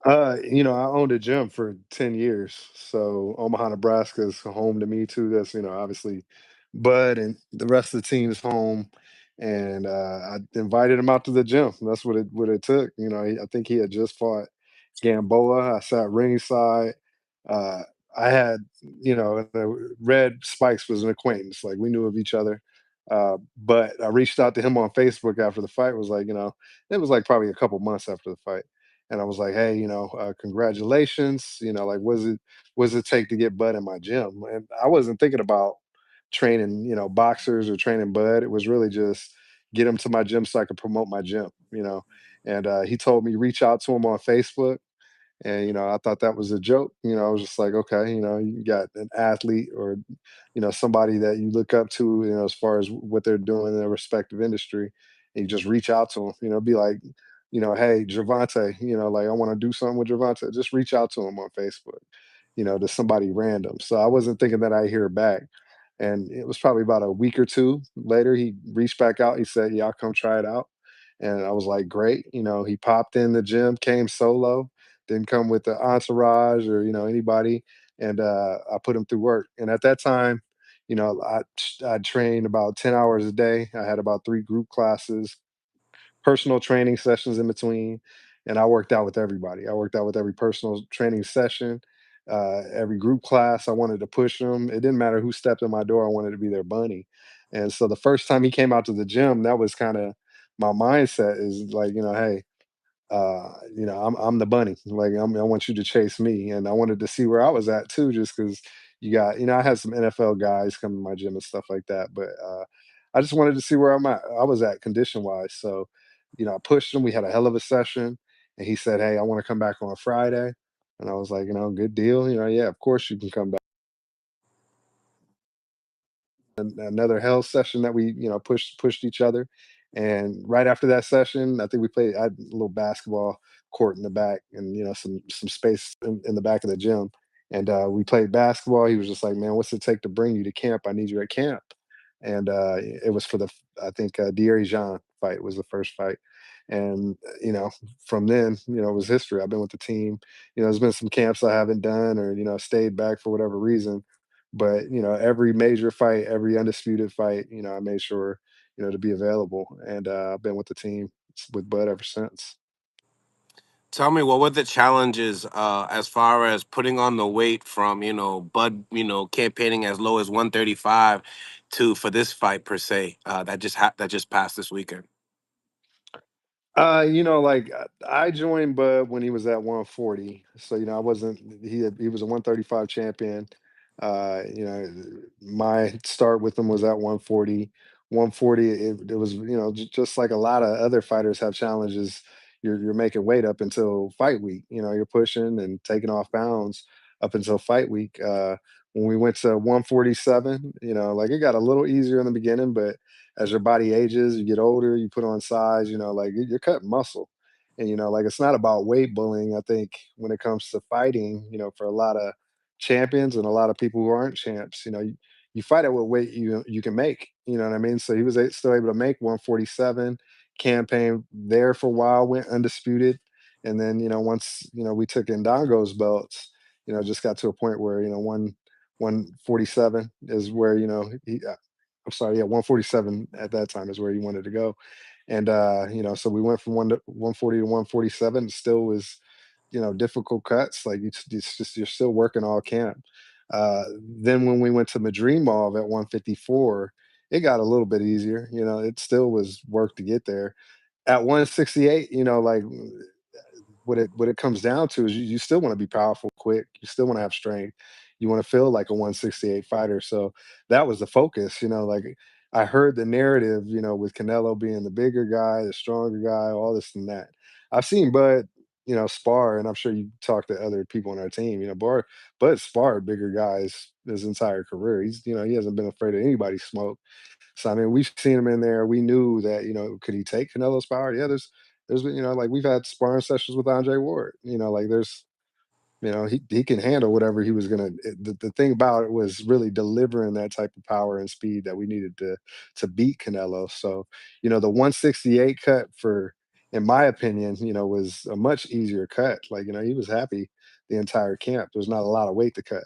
I owned a gym for 10 years. So Omaha, Nebraska is home to me too. That's, obviously Bud and the rest of the team's home. And I invited him out to the gym. That's what it took. I think he had just fought Gamboa. I sat ringside. Uh, I had, the Red Spikes was an acquaintance. Like we knew of each other. But I reached out to him on Facebook after the fight. Was like, it was like probably a couple months after the fight, and I was like, "Hey, congratulations. Like, what does it take to get Bud in my gym?" And I wasn't thinking about training, boxers or training Bud. It was really just get him to my gym so I could promote my gym. And he told me reach out to him on Facebook, and I thought that was a joke. I was just like, okay, you got an athlete or somebody that you look up to, as far as what they're doing in their respective industry, and you just reach out to them. Be like, hey, Javante, like I want to do something with Javante. Just reach out to him on Facebook, to somebody random. So I wasn't thinking that I hear back. And it was probably about a week or two later, he reached back out. He said, "Yeah, I'll come try it out." And I was like, "Great." He popped in the gym, came solo, didn't come with the entourage or, anybody. And I put him through work. And at that time, I trained about 10 hours a day. I had about three group classes, personal training sessions in between, and I worked out with everybody. I worked out with every personal training session, every group class. I wanted to push them. It didn't matter who stepped in my door. I wanted to be their bunny. And so the first time he came out to the gym, that was kind of my mindset is like, hey, I'm the bunny. Like I want you to chase me, and I wanted to see where I was at too, just because you got, I had some NFL guys come to my gym and stuff like that, but I just wanted to see where I was at condition wise. So, I pushed him. We had a hell of a session, and he said, "Hey, I want to come back on Friday," and I was like, good deal. Yeah, of course you can come back. Another hell session that we pushed each other, and right after that session I think we played. I had a little basketball court in the back, and some space in the back of the gym, and we played basketball. He was just like, "Man, what's it take to bring you to camp? I need you at camp." And it was for the, I think, Dieri Jean fight was the first fight. And from then, it was history. I've been with the team. There's been some camps I haven't done, or stayed back for whatever reason, but every major fight, every undisputed fight, I made sure to be available, and I've been with the team with Bud ever since. Tell me, what were the challenges as far as putting on the weight from, Bud, campaigning as low as 135 to for this fight per se that just passed this weekend. Like I joined Bud when he was at 140. So, I wasn't he was a 135 champion. My start with him was at 140. 140, it was, just like a lot of other fighters have challenges. You're making weight up until fight week. You're pushing and taking off pounds up until fight week. When we went to 147, like it got a little easier in the beginning, but as your body ages, you get older, you put on size, like you're cutting muscle. And, like it's not about weight bullying. I think when it comes to fighting, for a lot of champions and a lot of people who aren't champs, you fight at what weight you can make. You know what I mean? So he was still able to make 147, campaign there for a while, went undisputed. And then, once, we took Ndongo's belts, just got to a point where, 147 is where, I'm sorry, yeah, 147 at that time is where he wanted to go. And so we went from 140 to 147. It still was, difficult cuts. Like it's just you're still working all camp. Uh, then when we went to Madrid Mall at 154, it got a little bit easier. It still was work to get there. At 168, like what it comes down to is you still want to be powerful, quick. You still want to have strength. You want to feel like a 168 fighter. So that was the focus. Like I heard the narrative, with Canelo being the bigger guy, the stronger guy, all this and that. I've seen Bud, spar, and I'm sure you talk to other people on our team. Bud sparred bigger guys his entire career. He hasn't been afraid of anybody's smoke. So I mean, we've seen him in there. We knew that, could he take Canelo's power? Yeah, there's been, like we've had sparring sessions with Andre Ward. Like there's, he can handle whatever he was gonna. The thing about it was really delivering that type of power and speed that we needed to beat Canelo. So, the 168 cut for in my opinion, was a much easier cut. Like, he was happy the entire camp. There's not a lot of weight to cut.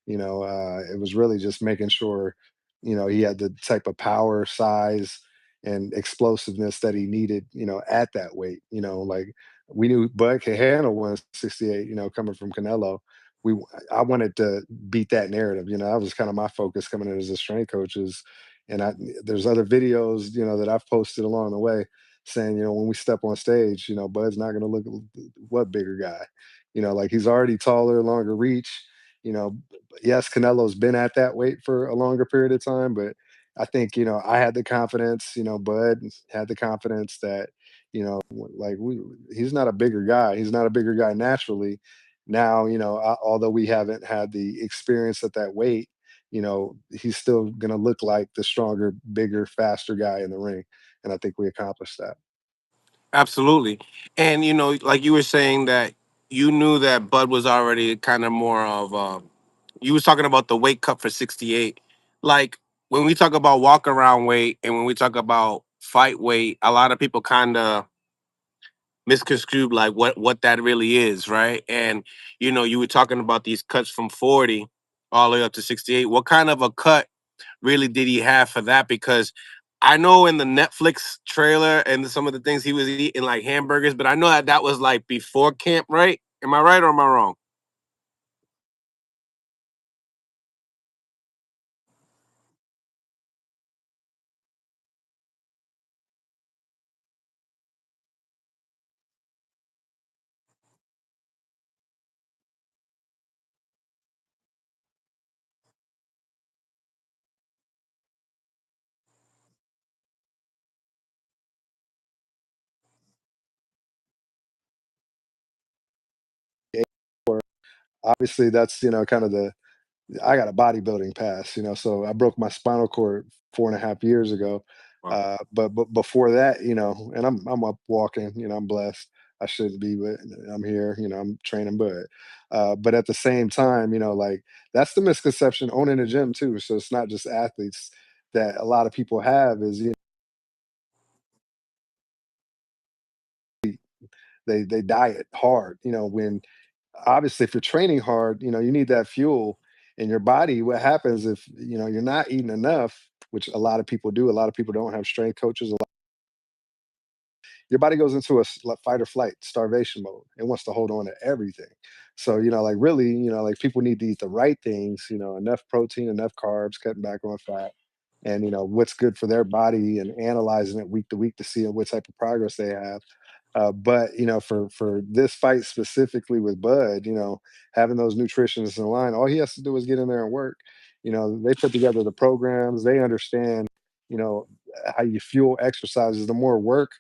It was really just making sure, he had the type of power, size, and explosiveness that he needed, at that weight. Like we knew Bud could handle 168, coming from Canelo. We I wanted to beat that narrative. That was kind of my focus coming in as a strength coaches. And there's other videos, that I've posted along the way saying, when we step on stage, Bud's not going to look what bigger guy, like he's already taller, longer reach. Yes, Canelo's been at that weight for a longer period of time, but I think, I had the confidence, Bud had the confidence that, like he's not a bigger guy. He's not a bigger guy naturally. Now, although we haven't had the experience at that weight, he's still going to look like the stronger, bigger, faster guy in the ring. And I think we accomplished that. Absolutely. And like you were saying that you knew that Bud was already kind of more of you was talking about the weight cut for 68. Like when we talk about walk around weight and when we talk about fight weight, a lot of people kind of misconstrued like what that really is, right? And you were talking about these cuts from 40 all the way up to 68. What kind of a cut really did he have for that? Because I know in the Netflix trailer and some of the things he was eating like hamburgers, but I know that that was like before camp, right? Am I right or am I wrong? Obviously, that's kind of the I got a bodybuilding pass, so I broke my spinal cord 4.5 years ago. Wow. But before that, and I'm up walking, I'm blessed. I shouldn't be, but I'm here, I'm training Bud. But at the same time, like that's the misconception owning a gym too. So it's not just athletes that a lot of people have is they diet hard, when obviously if you're training hard, you need that fuel in your body. What happens if you're not eating enough, which a lot of people do, a lot of people don't have strength coaches, your body goes into a fight or flight starvation mode. It wants to hold on to everything. So like really, like people need to eat the right things, enough protein, enough carbs, cutting back on fat, and what's good for their body, and analyzing it week to week to see what type of progress they have. But for this fight specifically with Bud, having those nutritionists in line, all he has to do is get in there and work. They put together the programs. They understand, you know, how you fuel exercises. The more work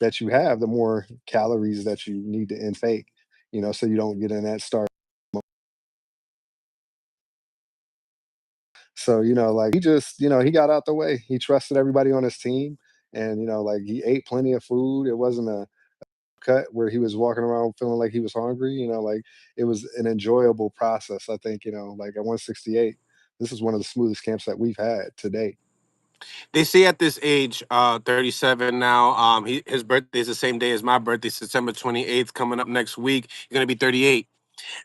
that you have, the more calories that you need to intake. So you don't get in that start. So like he just, he got out the way. He trusted everybody on his team, and like he ate plenty of food. It wasn't a cut where he was walking around feeling like he was hungry. Like it was an enjoyable process. I think, like at 168, this is one of the smoothest camps that we've had to date. They say at this age, 37 now, his birthday is the same day as my birthday, September 28th, coming up next week. You're gonna be 38.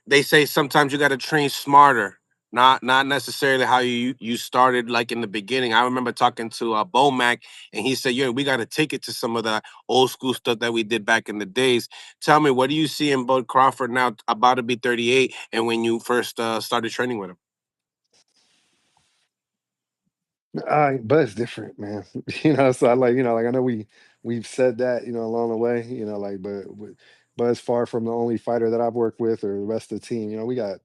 They say sometimes you got to train smarter, not necessarily how you started like in the beginning. I remember talking to Bomac, and he said, "Yeah, we got to take it to some of the old school stuff that we did back in the days." Tell me, what do you see in Bud Crawford now, about to be 38, and when you first started training with him? But it's different, man. So I like, like I know we've said that, along the way, like but it's far from the only fighter that I've worked with or the rest of the team. We got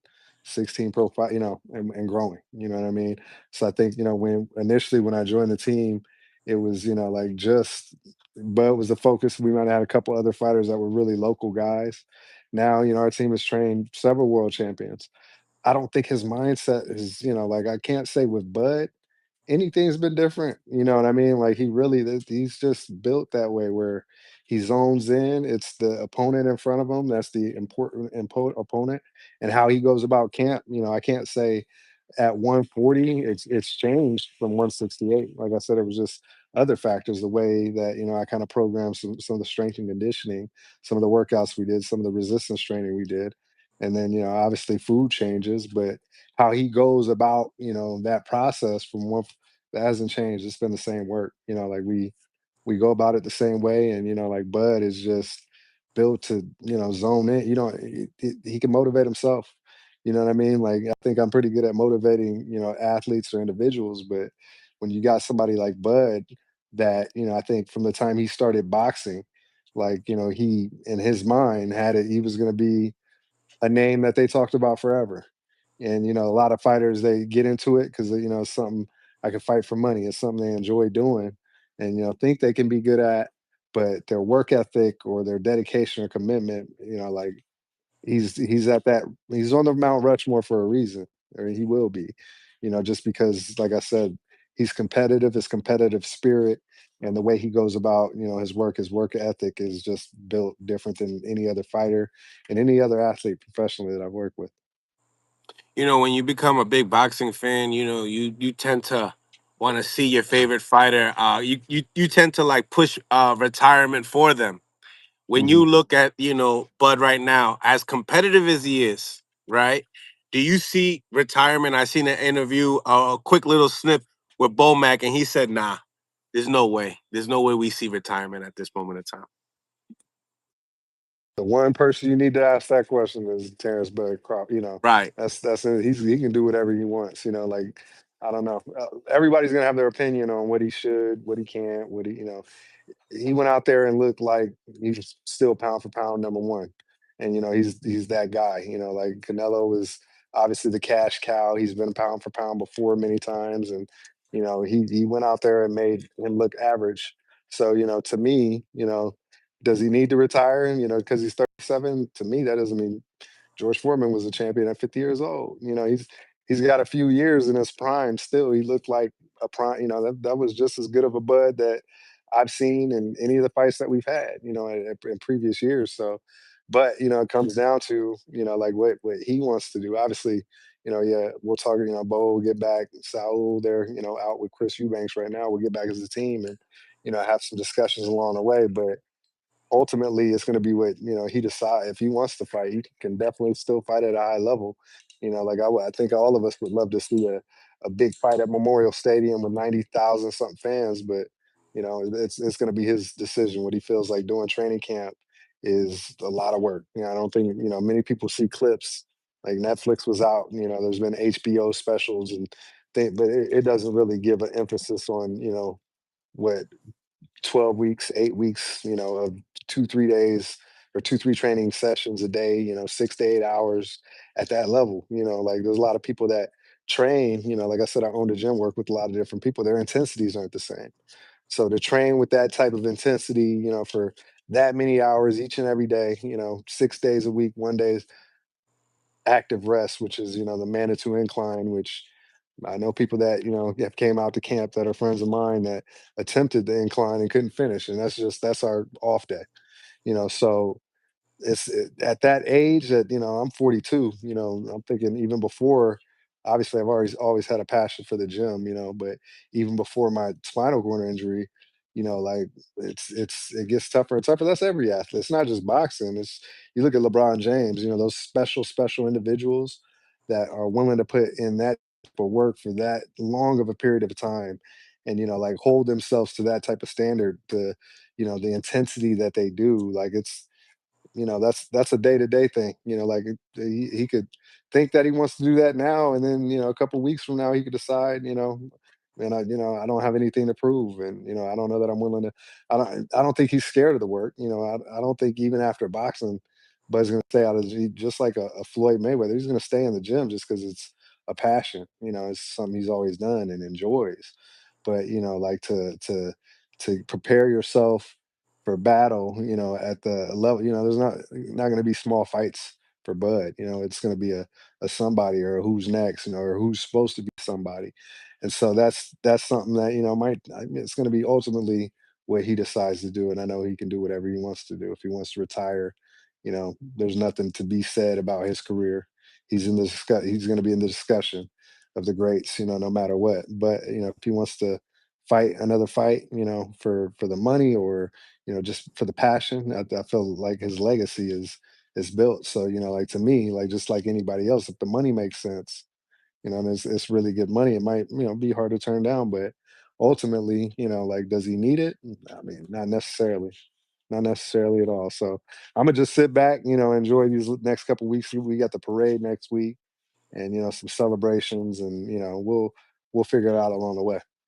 16 pro fight, and growing, you know what I mean? So I think, when I joined the team, it was, like just Bud was the focus. We might have had a couple other fighters that were really local guys. Now, our team has trained several world champions. I don't think his mindset is, like I can't say with Bud anything's been different. You know what I mean? Like he's just built that way where he zones in. It's the opponent in front of him. That's the important opponent, and how he goes about camp. I can't say at 140 it's changed from 168. Like I said, it was just other factors, the way that, I kind of programmed some of the strength and conditioning, some of the workouts we did, some of the resistance training we did. And then, obviously food changes, but how he goes about, that process from one that hasn't changed. It's been the same work. Like we go about it the same way. And, like Bud is just built to, zone in. He can motivate himself. You know what I mean? Like, I think I'm pretty good at motivating, athletes or individuals, but when you got somebody like Bud that, I think from the time he started boxing, like, he in his mind had it, he was going to be a name that they talked about forever. And, a lot of fighters, they get into it because, it's something I can fight for money. It's something they enjoy doing and, think they can be good at, but their work ethic or their dedication or commitment, like he's at that he's on the Mount Rushmore for a reason, or he will be, just because, like I said, he's competitive, his competitive spirit and the way he goes about, his work ethic is just built different than any other fighter and any other athlete professionally that I've worked with. When you become a big boxing fan, you tend to want to see your favorite fighter. You tend to like push retirement for them. When Mhm. you look at Bud right now, as competitive as he is, right? Do you see retirement? I seen an interview, a quick little snip with Bomac, and he said, "Nah, there's no way. There's no way we see retirement at this moment in time." The one person you need to ask that question is Terrence Bud Crop. Right. That's it. He can do whatever he wants. Like I don't know. Everybody's gonna have their opinion on what he should, what he can't, what he went out there and looked like he was still pound for pound number one. And he's that guy. Like Canelo is obviously the cash cow. He's been pound for pound before many times, and he went out there and made him look average. So to me, does he need to retire? Because he's 37. To me, that doesn't mean George Foreman was a champion at 50 years old. He's got a few years in his prime still. He looked like a prime, that was just as good of a Bud that I've seen in any of the fights that we've had, in previous years. So, but it comes down to, like what he wants to do. Obviously, yeah, we'll talk, Bo will get back, Saul, they're, out with Chris Eubanks right now. We'll get back as a team and, have some discussions along the way. But ultimately it's going to be what he decide. If he wants to fight, he can definitely still fight at a high level. Like I think all of us would love to see a big fight at Memorial Stadium with 90,000 something fans, but it's going to be his decision. What he feels like doing training camp is a lot of work. I don't think many people see clips like Netflix was out. There's been HBO specials and but it doesn't really give an emphasis on what 12 weeks, 8 weeks, of 2, 3 days or 2, 3 training sessions a day, 6 to 8 hours at that level. Like there's a lot of people that train, like I said, I owned a gym, work with a lot of different people. Their intensities aren't the same. So to train with that type of intensity, for that many hours each and every day, 6 days a week, one day's active rest, which is, the Manitou incline, which I know people that have came out to camp that are friends of mine that attempted the incline and couldn't finish, and that's our off day. So at that age that I'm 42. I'm thinking even before. Obviously, I've always had a passion for the gym. But even before my spinal cord injury, like it gets tougher and tougher. That's every athlete. It's not just boxing. It's you look at LeBron James. Those special individuals that are willing to put in that type of work for that long of a period of time, and like hold themselves to that type of standard. The intensity that they do, like that's a day-to-day thing. Like he could think that he wants to do that now, and then a couple weeks from now he could decide, and I don't have anything to prove, and I don't know that I'm willing to. I don't think he's scared of the work. I don't think even after boxing, Bud's going to stay out of just like a Floyd Mayweather. He's going to stay in the gym just because it's a passion. It's something he's always done and enjoys. But like to prepare yourself for battle, at the level, there's not going to be small fights for Bud. It's going to be a somebody or a who's next, or who's supposed to be somebody. And so that's something that might it's going to be ultimately what he decides to do. And I know he can do whatever he wants to do. If he wants to retire, there's nothing to be said about his career. He's going to be in the discussion of the greats, no matter what. But if he wants to fight another fight, for the money or just for the passion. I feel like his legacy is built. So like to me, like just like anybody else, if the money makes sense, and it's really good money, it might be hard to turn down. But ultimately, like does he need it? I mean, not necessarily. Not necessarily at all. So I'm gonna just sit back, enjoy these next couple weeks. We got the parade next week, and some celebrations, and we'll figure it out along the way.